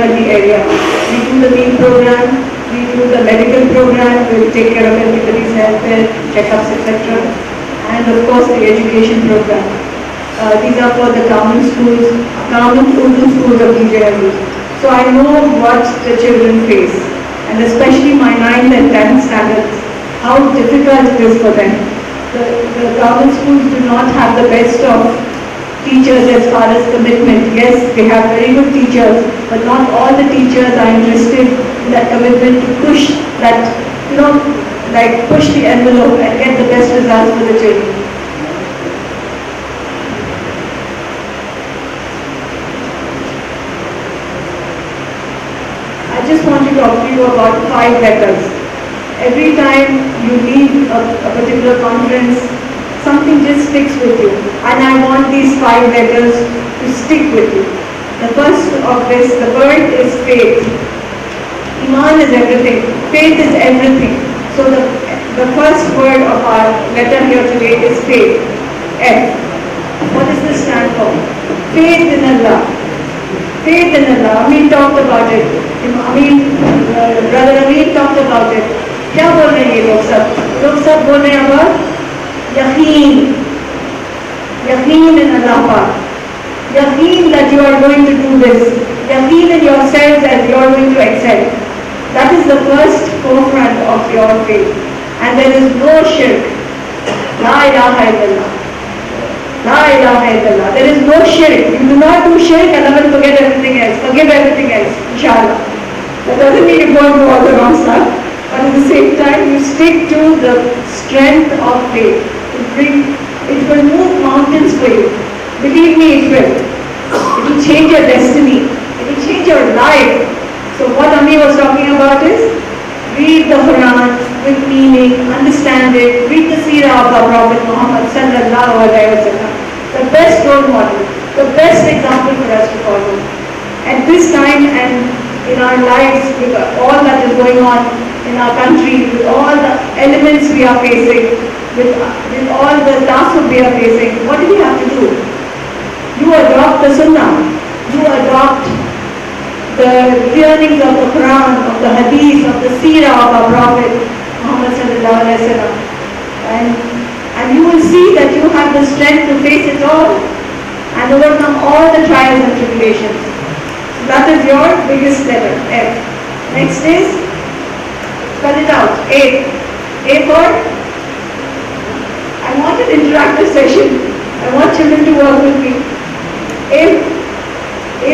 Haldi area. We do the meal program, we do the medical program, we take care of everybody's health, checkups, etc. And of course the education program. These are for the government schools, government Urdu schools of BJLU. So I know what the children face, and especially my 9th and 10th standards, how difficult it is for them. The government schools do not have the best of teachers as far as commitment. Yes, they have very good teachers, but not all the teachers are interested in that commitment to push that, like push the envelope and get the best results for the children. I just want to talk to you about 5 letters. Every time you leave a particular conference, something just sticks with you, and I want these 5 letters to stick with you. The first of this, the word is faith. Iman is everything. Faith is everything. So the first word of our letter here today is faith. F. What does this stand for? Faith in Allah. Faith in Allah. Amin talked about it. Brother Amin talked about it. क्या बोल रहे हैं ये लोग सब बोल रहे हैं अब Yaqeen. Yaqeen in Allah Pak. Yaqeen that you are going to do this. Yaqeen in yourselves that you are going to excel. That is the first forefront of your faith. And there is no shirk. La ilaha illallah. La ilaha illallah. There is no shirk. You do not do shirk and Allah will forget everything else. Forgive everything else. Inshallah. That doesn't mean you won't do all the wrong stuff. But at the same time, you stick to the strength of faith. It will move mountains for you. Believe me, it will. It will change your destiny. It will change your life. So what Ami was talking about is, read the Quran with meaning, understand it, read the seerah of our Prophet Muhammad sallallahu alaihi wasallam. The best role model, the best example for us to follow. At this time and in our lives, with all that is going on in our country, with all the elements we are facing, with all the tasks we are facing, what do we have to do? You adopt the Sunnah. You adopt the learnings of the Quran, of the Hadith, of the Seerah of our Prophet Muhammad sallallahu alaihi wasallam, and you will see that you have the strength to face it all and overcome all the trials and tribulations. So that is your biggest letter, F. Next is, spell it out, A. A for, I want an interactive session. I want children to work with me. A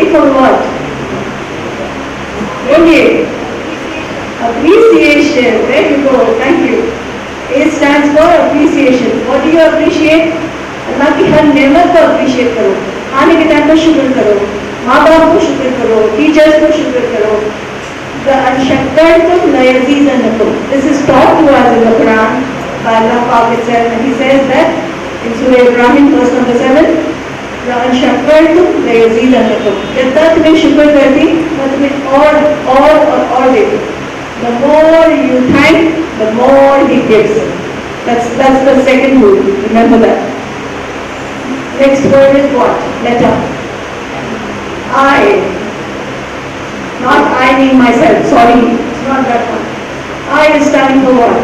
for what? Okay. Appreciation. There you go. Thank you. A stands for appreciation. What do you appreciate? अल्लाह की हर नेमत को appreciate करो. आने के time पर शुक्र करो. माँ बाप को शुक्र करो. टीचर्स को शुक्र करो. The Ashakkartum Layazizanakum. This is taught to us in the Quran by Allah Pak itself, and He says that in Surah Ibrahim, verse number 7. The Ashakkartum Layazizanakum. जब तक तुम्हें शुक्र करती, मैं तुम्हें और देती. The more you thank, the more He gives. That's the second rule. Remember that. Next word is what? Letter. I. Not I mean myself, sorry, it's not that one. I is standing for what?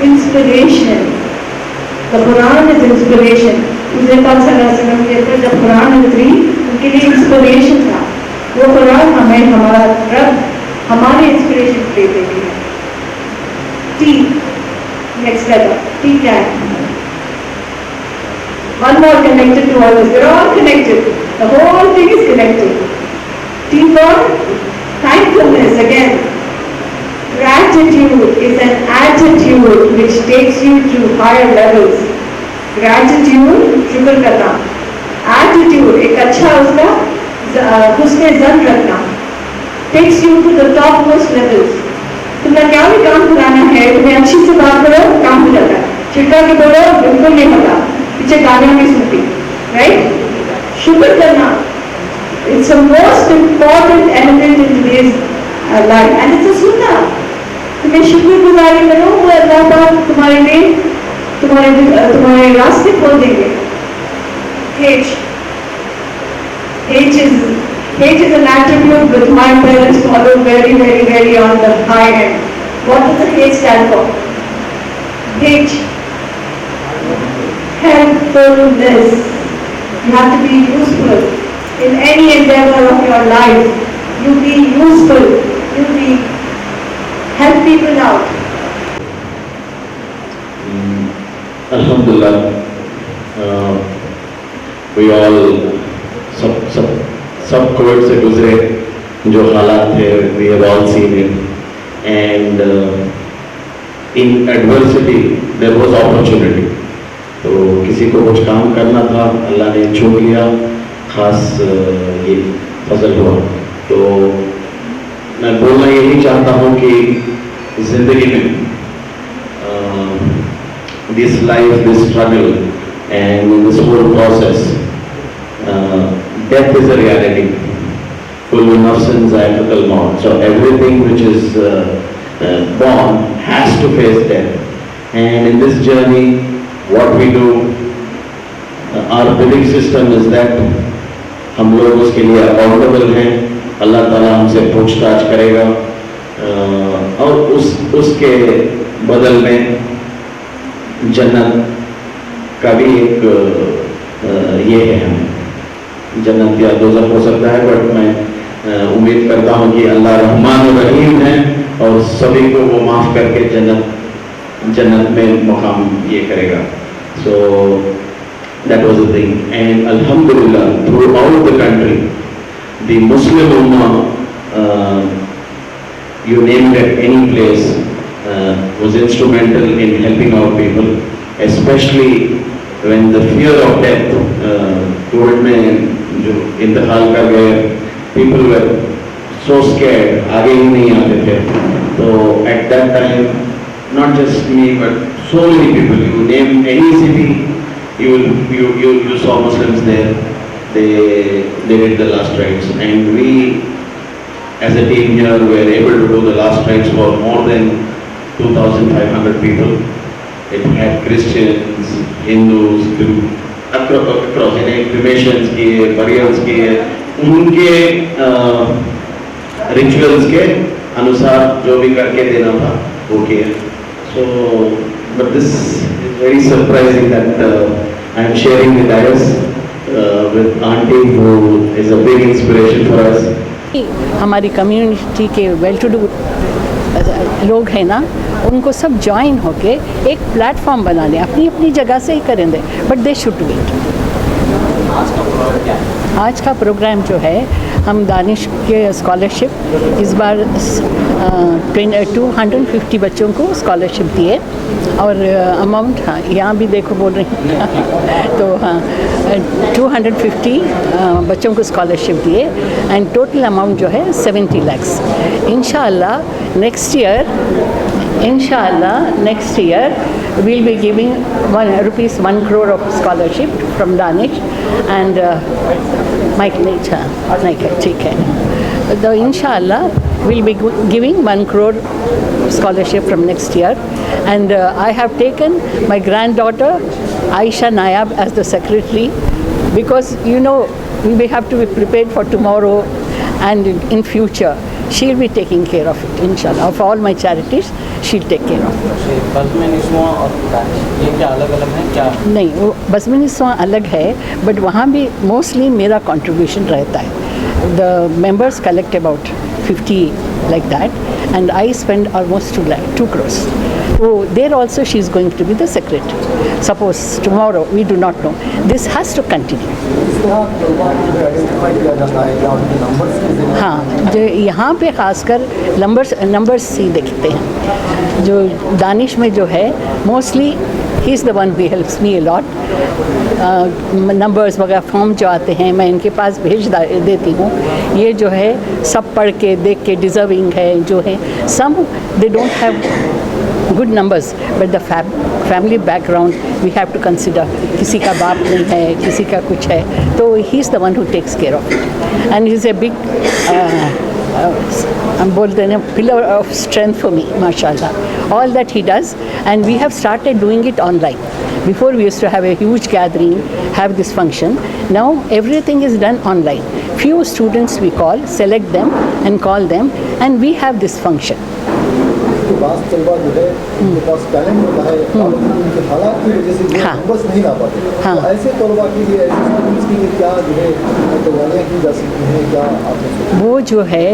Inspiration. The Quran is inspiration. Muझे पाक सल्लल्लाहु अलैहि वसल्लम कहते हैं जब कुरान उतरी उनके लिए इंस्पिरेशन था. वो कुरान हमें हमारा रब हमारे इंस्पिरेशन दे देती है. T. Next letter. T क्या है? One more connected to all this. They're all connected. The whole thing is connected. T for thankfulness again. Gratitude is an attitude which takes you to higher levels. Gratitude, शुक्र करना. Attitude, एक अच्छा उसका उसमें ज़न रखना. Takes you to the topmost levels. तुम्हें क्या भी काम कराना है, तुम्हें अच्छी से बात करो, काम हो जाता है. चिढ़ा के बोलो, बिल्कुल नहीं होता. पीछे गालियाँ भी सुनती, right? शुक्र करना. It's the most important element in today's life, and it's a sunnah. तुम्हें शुक्रगुजारी करो, वो अल्लाह पाक तुम्हारे लिए तुम्हारे रास्ते खोल देंगे. H is Hate is an attribute which my parents follow very, very, very on the high end. What does the hate stand for? Hate. Helpfulness. You have to be useful in any endeavor of your life. You be useful. You be help people out. Alhamdulillah, we all सब Covid से गुजरे जो हालात थे, we have all seen it, and in adversity there was opportunity. तो किसी को कुछ काम करना था, अल्लाह ने चुन लिया, खास ये फजल हुआ. तो मैं बोलना यही चाहता हूँ कि जिंदगी में this life, this struggle, and in this whole process, death is a reality. Kullu nafsin za'iqatul maut. So everything which is born has to face death. And in this journey, what we do, our belief system is that हम लोग उसके लिए accountable हैं. अल्लाह ताला हमसे पूछताछ करेगा और उसके बदल में जन्नत का भी एक ये है. हमें जन्नत या दोज़ख हो सकता है, बट मैं उम्मीद करता हूँ कि अल्लाह रहमान और रहीम है और सभी को वो माफ़ करके जन्नत में मुकाम ये करेगा. So that was the thing. And अल्हम्दुलिल्लाह throughout the country the Muslim उम्मा, you name it, any place, was instrumental in helping out people, especially when the fear of death, Covid में जो इंतकाल कर गए, people were so scared, आगे ही नहीं आते थे. तो at that time, not just me but so many people, you name any city, you saw Muslims there. They did the last rites, and we as a team here were able to do the last rites for more than 2,500 people. It had Christians, Hindus, across cremations किए, burials किए, उनके rituals के अनुसार जो भी करके देना था वो किए. So, but this is very surprising that I am sharing the dais with Auntie, who is a big inspiration for us. हमारी कम्युनिटी के वेल टू डू लोग हैं ना, उनको सब ज्वाइन होके एक प्लेटफॉर्म बना लें. अपनी अपनी जगह से ही करेंगे, but they should do it. आज का प्रोग्राम जो है, हम दानिश के स्कॉलरशिप इस बार 250 बच्चों को स्कॉलरशिप दिए. और अमाउंट, हाँ यहाँ भी देखो बोल रही हूँ तो हाँ 250 बच्चों को स्कॉलरशिप दिए. एंड टोटल अमाउंट जो है 70 lakhs. इंशाअल्लाह next year we'll be giving ₹1 crore of scholarship from Danish, and Mike नहीं ठीक है. तो इंशाअल्लाह we'll be giving 1 crore scholarship from next year, and I have taken my granddaughter Aisha Nayab as the secretary, because you know we have to be prepared for tomorrow and in future. She'll be taking care of it, inshallah. Of all my charities, she'll take care of it. बज़्म-ए-निस्वां और दानिश ये क्या अलग-अलग हैं क्या? नहीं, वो बज़्म-ए-निस्वां अलग है, बट वहाँ भी मोस्टली मेरा कंट्रीब्यूशन रहता है. The members collect about 50 like that, and I spend almost 2 crores. So there also she is going to be the secretary. Suppose tomorrow, we do not know. This has to continue. हाँ, जो यहाँ पे ख़ासकर numbers ही देखते हैं. जो दानिश में जो है mostly he is the one who helps me a lot. Numbers वगैरह फॉर्म जो आते हैं मैं इनके पास भेज देती हूँ. ये जो है सब पढ़ के देख के डिज़र्विंग है जो है. Some they don't have good numbers, but the family background we have to consider. किसी का बाप नहीं है, किसी का कुछ है, तो he is the one who takes care of it. And he is a big हम बोलते हैं pillar of strength for me, mashallah. All that he does, and we have started doing it online. Before we used to have a huge gathering, have this function. Now everything is done online. Few students we call, select them and call them, and we have this function. तो बात तलबा जो है उनके पास talent होता है और उनके हालात की वजह से वो हाँ। बस नहीं ला पाते। हाँ। तो ऐसे तलबा के लिए ऐसे स्टूडेंट्स के लिए क्या जो है तैयारियाँ की जा सकती हैं, क्या आपने सोचा? वो जो है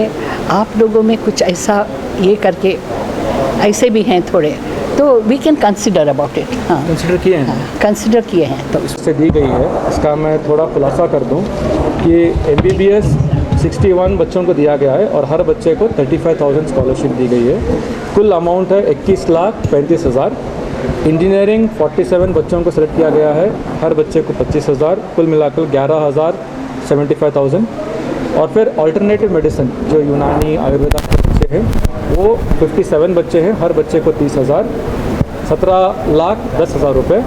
आप लोगों में कुछ ऐसा ये करके ऐसे भी हैं थोड़े, तो we can consider about it. हाँ, कंसिडर किए हैं, कंसिडर किए हैं। तो इससे दी गई है। इसका मैं थोड़ा खुलासा कर दूं कि MBBS 61 बच्चों को दिया गया है और हर बच्चे को 35,000 स्कॉलरशिप दी गई है। कुल अमाउंट है 21,35,000। इंजीनियरिंग 47 बच्चों को सेलेक्ट किया गया है, हर बच्चे को 25,000, कुल मिलाकर 11,75,000। और फिर अल्टरनेटिव मेडिसिन जो यूनानी आयुर्वेदा के बच्चे हैं वो 57 बच्चे हैं, हर बच्चे को 30,000, 17,10,000 रुपये।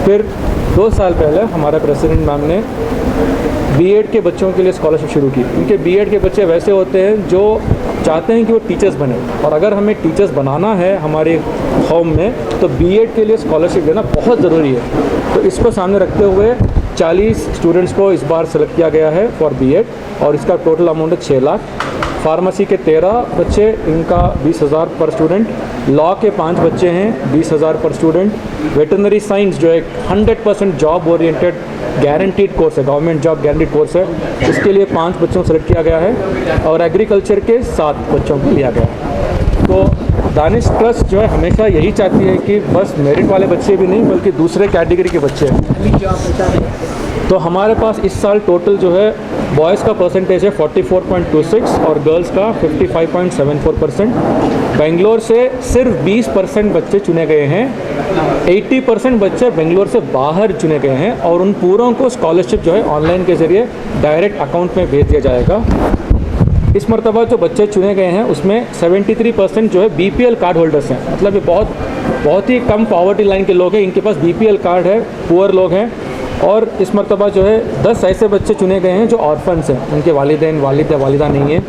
फिर 2 साल पहले हमारे प्रेसिडेंट मैम ने B.Ed के बच्चों के लिए स्कॉलरशिप शुरू की, क्योंकि B.Ed के बच्चे वैसे होते हैं जो चाहते हैं कि वो टीचर्स बने, और अगर हमें टीचर्स बनाना है हमारे होम में तो B.Ed के लिए स्कॉलरशिप देना बहुत ज़रूरी है। तो इसको सामने रखते हुए 40 स्टूडेंट्स को इस बार सेलेक्ट किया गया है फॉर B.Ed और इसका टोटल अमाउंट है 6 लाख। फार्मेसी के 13 बच्चे, इनका 20,000 पर स्टूडेंट। लॉ के 5 बच्चे हैं, 20,000 पर स्टूडेंट। वेटरनरी साइंस जो एक 100% जॉब ओरिएंटेड गारंटीड कोर्स है, गवर्नमेंट जॉब गारंटीड कोर्स है, इसके लिए 5 बच्चों को सेलेक्ट किया गया है और एग्रीकल्चर के 7 बच्चों को लिया गया है। तो दानिश ट्रस्ट जो है हमेशा यही चाहती है कि बस मेरिट वाले बच्चे भी नहीं बल्कि दूसरे कैटेगरी के बच्चे हैं। तो हमारे पास इस साल टोटल जो है बॉयज़ का परसेंटेज है 44.26 और गर्ल्स का 55.74%। बेंगलोर से सिर्फ 20% बच्चे चुने गए हैं, 80% बच्चे बेंगलोर से बाहर चुने गए हैं और उन पूरों को स्कॉलरशिप जो है ऑनलाइन के ज़रिए डायरेक्ट अकाउंट में भेज दिया जाएगा। इस मरतबा जो बच्चे चुने गए हैं उसमें 73% जो है BPL कार्ड होल्डर्स हैं, मतलब ये बहुत ही कम पॉवर्टी लाइन के लोग हैं, इनके पास BPL कार्ड है, पुअर लोग हैं। और इस मरतबा जो है 10 ऐसे बच्चे चुने गए हैं जो ऑर्फन्स हैं, उनके वालिदैन वालिद या वालिदा नहीं है।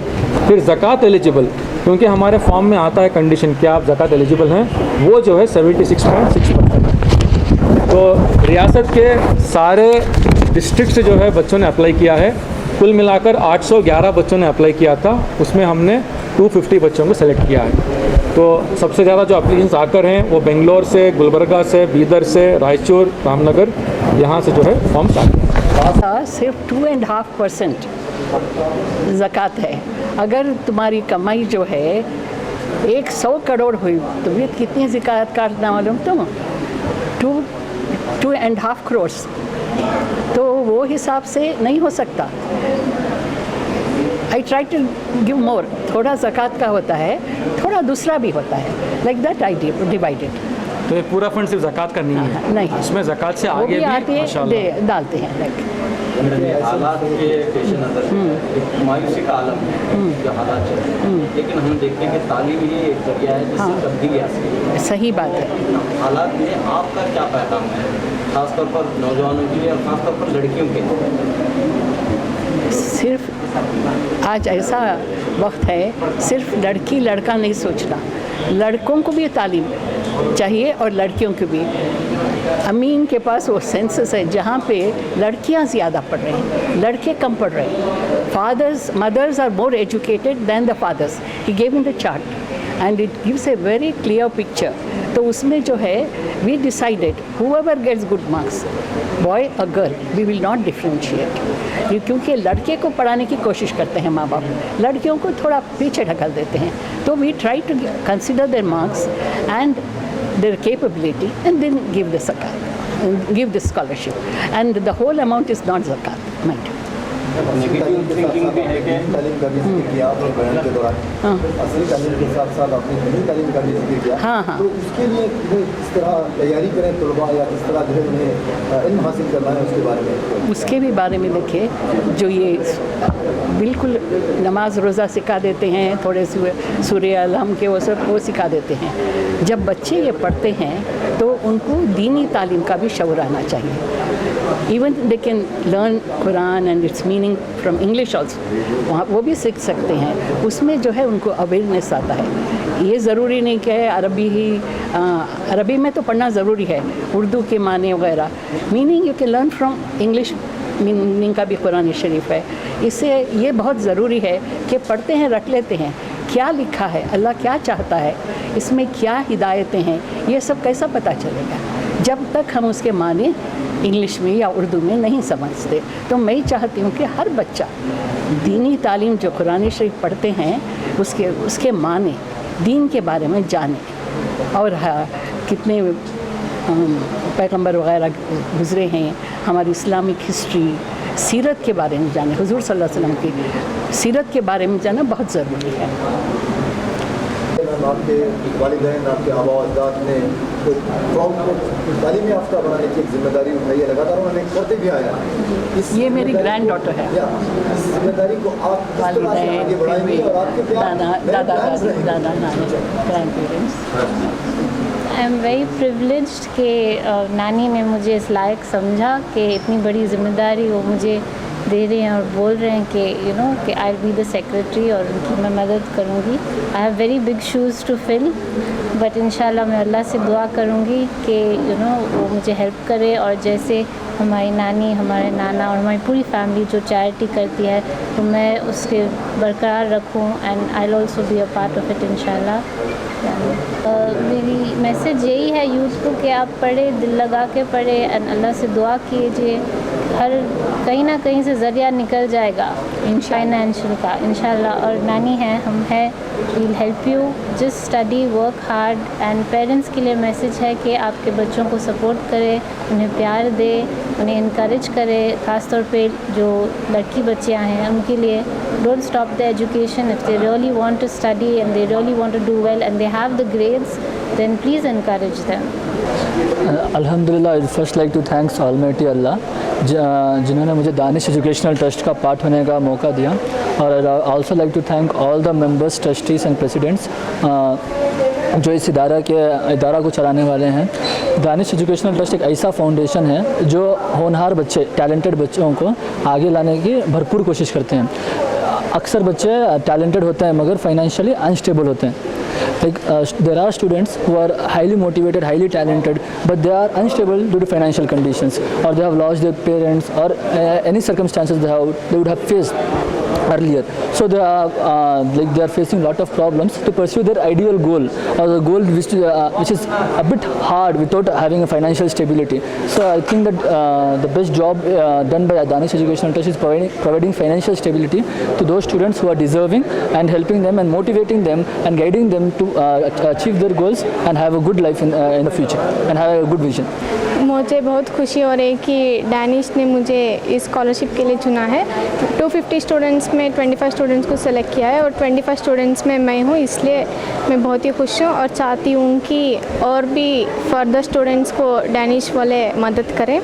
फिर ज़कात एलिजिबल, क्योंकि हमारे फॉर्म में आता है कंडीशन कि आप ज़कात एलिजिबल हैं, वो जो है 76.6%। तो रियासत के सारे डिस्ट्रिक्ट से जो है बच्चों ने अप्लाई किया है, कुल मिलाकर 811 बच्चों ने अप्लाई किया था, उसमें हमने 250 बच्चों को सेलेक्ट किया है। तो सबसे ज़्यादा जो एप्लीकेशंस आकर हैं वो बेंगलोर से, गुलबर्गा से, बीदर से, रायचूर, रामनगर, यहाँ से जो है फॉर्म्स आते हैं। सिर्फ 2.5% ज़कात है। अगर तुम्हारी कमाई जो है 100 करोड़ हुई तो भी कितनी ज़कात काटना मालूम तुम? 2.5 करोड़, तो वो हिसाब से नहीं हो सकता। I try to give more, थोड़ा ज़कात का होता है, थोड़ा दूसरा भी होता है, लाइक दैट आई डिवाइडेड। तो ये पूरा फंड सिर्फ ज़कात का नहीं है, नहीं, इसमें ज़कात से वो आगे भी आते भी हैं, माशाल्लाह डालते हैं। लाइक हालात के पेश नज़र एक मायूसी का आलम है जो हालात चल रहे हैं, लेकिन हम देखते हैं कि तालीम ही एक जरिया है जिससे तब्दीली आ सकती है। सही बात है। हालात में आपका क्या पैगाम है, ख़ासतौर पर नौजवानों के लिए और ख़ासतौर पर लड़कियों के लिए? सिर्फ आज ऐसा वक्त है, सिर्फ लड़की लड़का नहीं सोचना, लड़कों को भी तालीम चाहिए और लड़कियों को भी। अमीन के पास वो सेंसस है जहाँ पे लड़कियाँ ज़्यादा पढ़ रही हैं, लड़के कम पढ़ रहे हैं। Fathers mothers are more educated than the fathers. He gave in the chart and it gives a very clear picture. तो उसमें जो है we decided whoever gets good marks, boy और girl, we will not differentiate, क्योंकि लड़के को पढ़ाने की कोशिश करते हैं माँ बाप, लड़कियों को थोड़ा पीछे ढकल देते हैं। तो we try to consider their marks and their capability and then give the zakat, give the scholarship, and the whole amount is not zakat, mind. Negative thinking भी है कि तालीम का भी जिक्र किया आपने बयान के दौरान, असली तालीम के साथ साथ आपने दीनी तालीम का भी जिक्र किया। हाँ। तो उसके लिए किस तरह तैयारी करें तलबा, या किस तरह जो है उन्हें इल्म हासिल करना है उसके बारे में? उसके भी बारे में देखिए, जो ये बिल्कुल नमाज रोज़ा सिखा देते हैं, थोड़े सूरे अलहम के वो सब वो सिखा देते हैं। जब बच्चे ये पढ़ते हैं तो उनको दीनी तालीम का भी शऊर आना चाहिए। Even they can learn Quran and it's meaning from English also, वहाँ वो भी सीख सकते हैं। उसमें जो है उनको अवेयरनेस आता है। ये ज़रूरी नहीं कि अरबी ही अरबी में तो पढ़ना ज़रूरी है, उर्दू के माने वगैरह, meaning you can learn from English meaning का भी कुरान शरीफ है। इससे ये बहुत ज़रूरी है कि पढ़ते हैं, रख लेते हैं क्या लिखा है, अल्लाह क्या चाहता है, इसमें क्या हिदायतें हैं, ये सब कैसा पता चलेगा जब तक हम उसके माने इंग्लिश में या उर्दू में नहीं समझते। तो मैं चाहती हूँ कि हर बच्चा दीनी तालीम जो कुरान शरीफ पढ़ते हैं उसके माने, दीन के बारे में जाने। और हाँ, कितने पैगंबर वगैरह गुज़रे हैं, हमारी इस्लामिक हिस्ट्री, सीरत के बारे में जाने, हुजूर सल्लल्लाहु अलैहि वसल्लम की सीरत के बारे में जाना बहुत ज़रूरी है। आपके वालिदैन, आपके आबा अजदाद ने तो कौम को तालीम याफ्ता बनाने की एक जिम्मेदारी उठाई है, लगातार उन्होंने करते भी आया। ये मेरी ग्रैंड डॉटर है। इस जिम्मेदारी को आप किस तरह से आगे बढ़ाएंगे और आपके क्या दादा नानी grand parents. I am very privileged कि नानी ने मुझे इस लायक समझा कि इतनी बड़ी ज़िम्मेदारी वो मुझे दे रहे हैं और बोल रहे हैं कि कि I will be the secretary और उनकी मैं मदद करूँगी। I have very big shoes to fill, but इंशाल्लाह मैं अल्लाह से दुआ करूँगी कि वो मुझे हेल्प करे, और जैसे हमारी नानी, हमारे नाना और हमारी पूरी फैमिली जो चैरिटी करती है तो मैं उसके बरकरार रखूँ, and I will also be a part of it इंशाल्लाह। मेरी मैसेज यही है यूथ को कि आप पढ़े, दिल लगा के पढ़े, एंड अल्लाह से दुआ कीजिए, हर कहीं ना कहीं से ज़रिया निकल जाएगा फाइनेंशियल का इंशाल्लाह। और नानी है, हम हैं, we'll help you, just study, work hard. And parents के लिए मैसेज है कि आपके बच्चों को सपोर्ट करें, उन्हें प्यार दे, उन्हें इनकरेज करें, ख़ासतौर पे जो लड़की बच्चियाँ हैं उनके लिए don't stop the education. If they really want to study and they really want to do well and they have the grades, then please encourage them. अल्हम्दुलिल्लाह, I first like to thanks almighty Allah जिन्होंने मुझे Danish educational trust का part होने का मौका दिया, और I also like to thank all the members, trustees and presidents जो इस इदारा को चलाने वाले हैं। दानिश एजुकेशनल ट्रस्ट एक ऐसा फाउंडेशन है जो होनहार बच्चे, टैलेंटेड बच्चों को आगे लाने की भरपूर कोशिश करते हैं। अक्सर बच्चे टैलेंटेड होते हैं मगर फाइनेंशियली अनस्टेबल होते हैं। Like there are students who are highly motivated, highly talented, but they are unstable due to financial conditions, or they have lost their parents, or any circumstances they would have faced earlier. So they are facing lot of problems to pursue their ideal goal, or the goal which is a bit hard without having a financial stability. So I think that the best job done by Danish Educational Trust is providing financial stability to those students who are deserving, and helping them and motivating them and guiding them to achieve their goals and have a good life in the future and have a good vision. मुझे बहुत खुशी हो रही है कि Danish ने मुझे इस स्कॉलरशिप के लिए चुना है। 250 स्टूडेंट्स में 25 स्टूडेंट्स को सेलेक्ट किया है, और 25 स्टूडेंट्स में मैं हूँ, इसलिए मैं बहुत ही खुश हूँ और चाहती हूँ कि और भी फर्दर स्टूडेंट्स को डैनिश वाले मदद करें।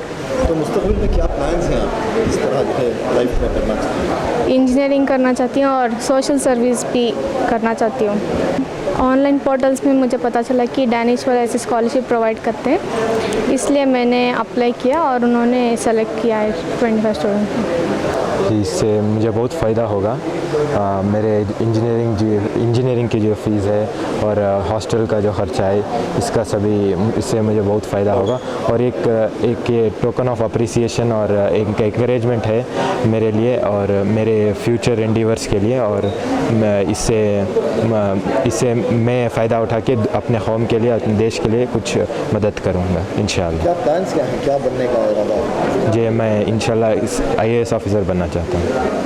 तो मुस्तकबिल में क्या प्लान्स हैं आप इस तरह जो है लाइफ में करना चाहती हैं? इंजीनियरिंग करना चाहती हूँ और सोशल सर्विस भी करना चाहती हूँ। ऑनलाइन पोर्टल्स में मुझे पता चला कि डैनिश वाले ऐसी स्कॉलरशिप प्रोवाइड करते हैं, इसलिए मैंने अप्लाई किया और उन्होंने सेलेक्ट किया है 25 स्टूडेंट को। इससे मुझे बहुत फ़ायदा होगा। मेरे इंजीनियरिंग की जो फ़ीस है और हॉस्टल का जो ख़र्चा है, इसका सभी इससे मुझे बहुत फ़ायदा होगा। और एक ये टोकन ऑफ अप्रिसिएशन और एक एनकरेजमेंट है मेरे लिए और मेरे फ्यूचर एंडीवर्स के लिए, और इससे मैं फ़ायदा उठा के अपने कौम के लिए, अपने देश के लिए कुछ मदद करूँगा इंशाल्लाह। क्या प्लान्स क्या हैं, क्या बनने का इरादा है? जी, मैं इंशाल्लाह IAS ऑफिसर बनना चाहता हूँ।